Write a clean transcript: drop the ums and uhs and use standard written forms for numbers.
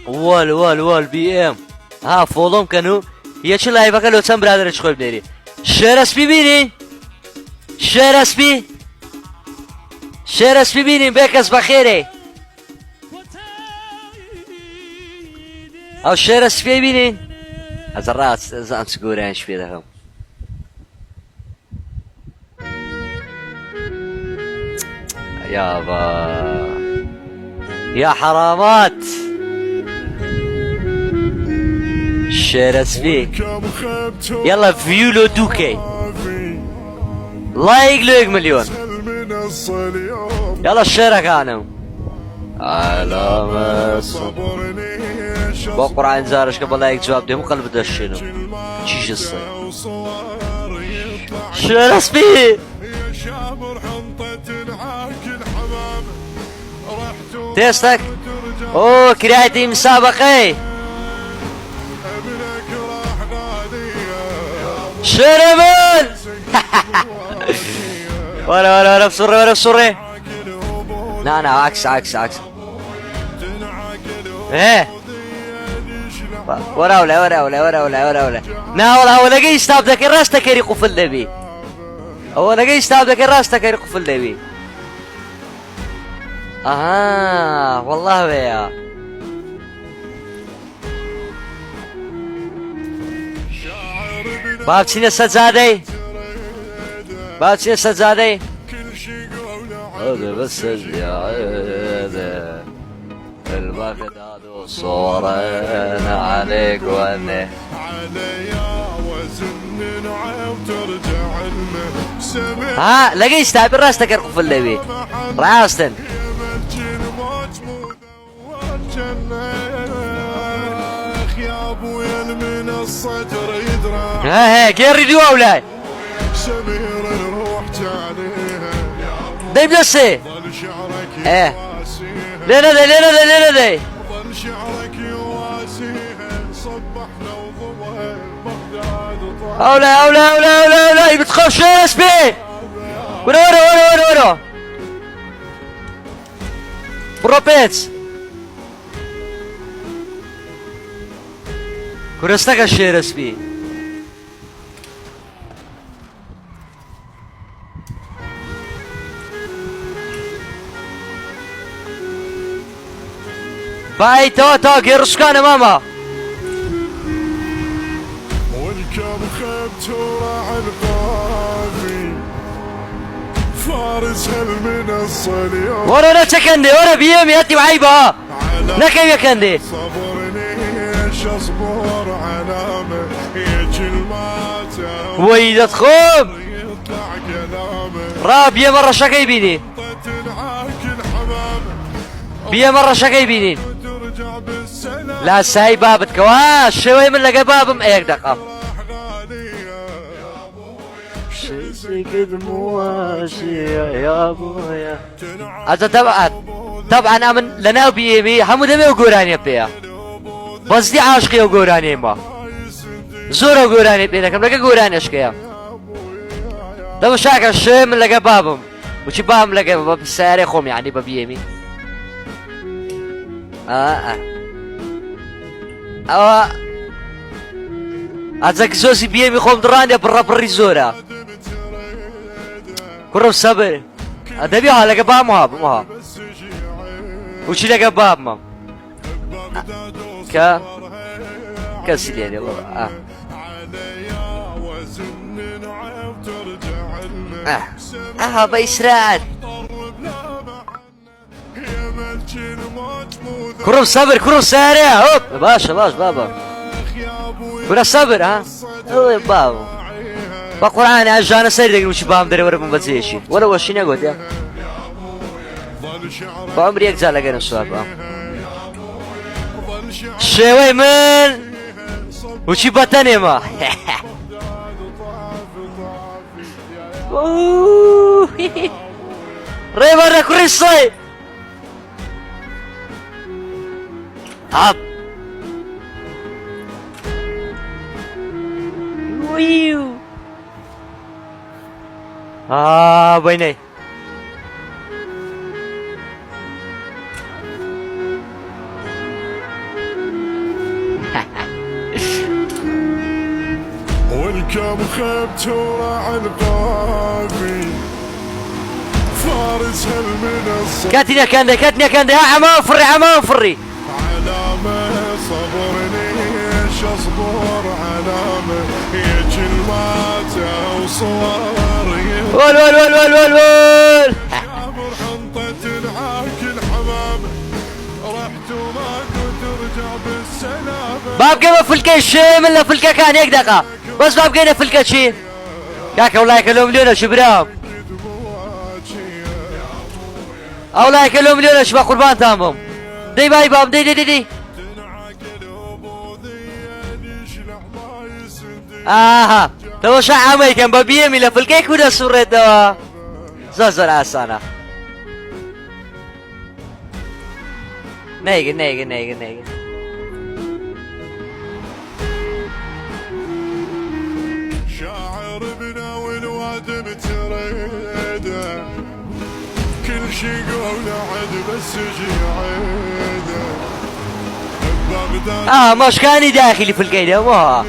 وال بی ام ها فۆڵۆم کەن و یەکی لایڤەکە لۆ چەند برادرە خۆی بنێری شێرەسپی بینین شێرەسپی بینین بێ کەس بەخێرێ ئەو شێرەسپی بینین ئەزە ڕاست ئەزان چ گۆرانیش پێ دەکەم يابا يا حرامات شيرسبي يلا فيولو دوكي لايك لوك مليون يلا الشيرك انا على ما بقرا عن زارش قبل لايك جواب دي مو قلب دشينو تشيش الصيف شيرسبي تيستك اوه كرهتي مسابقة شرمون ولا بسري لا عكس ايه ولا نا والله ولا جاي ستاب ذاك الراس تكري قفل لبي ولا جاي ستاب ذاك الراس تكري قفل لبي والله بيا باب سینه سجاده هذا بس الزيادة البغداد وصورنا عليك وانا ها لقيت تعبير راستك ارقف الليبي راستن ها كيري دي ولا داي بلسي ايه لينا دي اولا بتخاف شيرس بيه ورا بروبيتس كورستك شيرس بيه باي تو كيرسكان ماما والكم خبت وراح القافي فارس هالمنصة اليوم ورا نتكندي ورا بيم ياتي وعيبها نكيف يكندي صبرني اصبر علامه يجي الماتم ويدا تخوم يطلع كلامه رابيه مرة شكي بيني بيه مرة شكي بينين لا ساي بابتك واش شوي من لقى بابم ايك دقم يا ابويا هذا طبعا امن لنا بيبي حمود بي وقوراني بيا بس دي عاشقي وقوراني ما زورا وقوراني بينا كم لقى قوراني اشكيا ده مشاكل الشيء من لقى بابم وشي بابم لقى باب السيارة خوم يعني ببيمي ازك زوزي بيمي خوم دراني بالرب الريزورا كرم صبر ادبي على باب ما وشي لقى باب ما كسيدي والله بيسراد كرم صبر كرم سارع هوب باشا بابا كرم صبر ها هو بابا بقرآن عجانا سير وش بام دري ورا من بزيشي ولا وشي نقول يا بعمري يكزال لقينا السؤال شوي من وشي بطني ما ريبر كريستي هاب ويو بيني كم خبت ورع القافي فارس هالمنصة كاتني كان يا عمان فري علامة صبرني ايش اصبر علامة هيك الماتة وصوري ول عبر حنطة العاك الحمامة رحت وما ترجع بالسلامة بابقى بفلكة شيء من فلكة كان هيك دقة بس بابقى فلكة شيء كاكا والله يكلم مليون شبرام والله يكلم مليون شبا قربان تامهم دي باي باب دي آها تو شع عميكم ببيمي لفلكة كودا سورة دوا زوزر عسانا نيجي شاعر بنا والواد متريده كل شي قوله عد بس جي عيده بغداد مش كاني داخلي في القيدة مو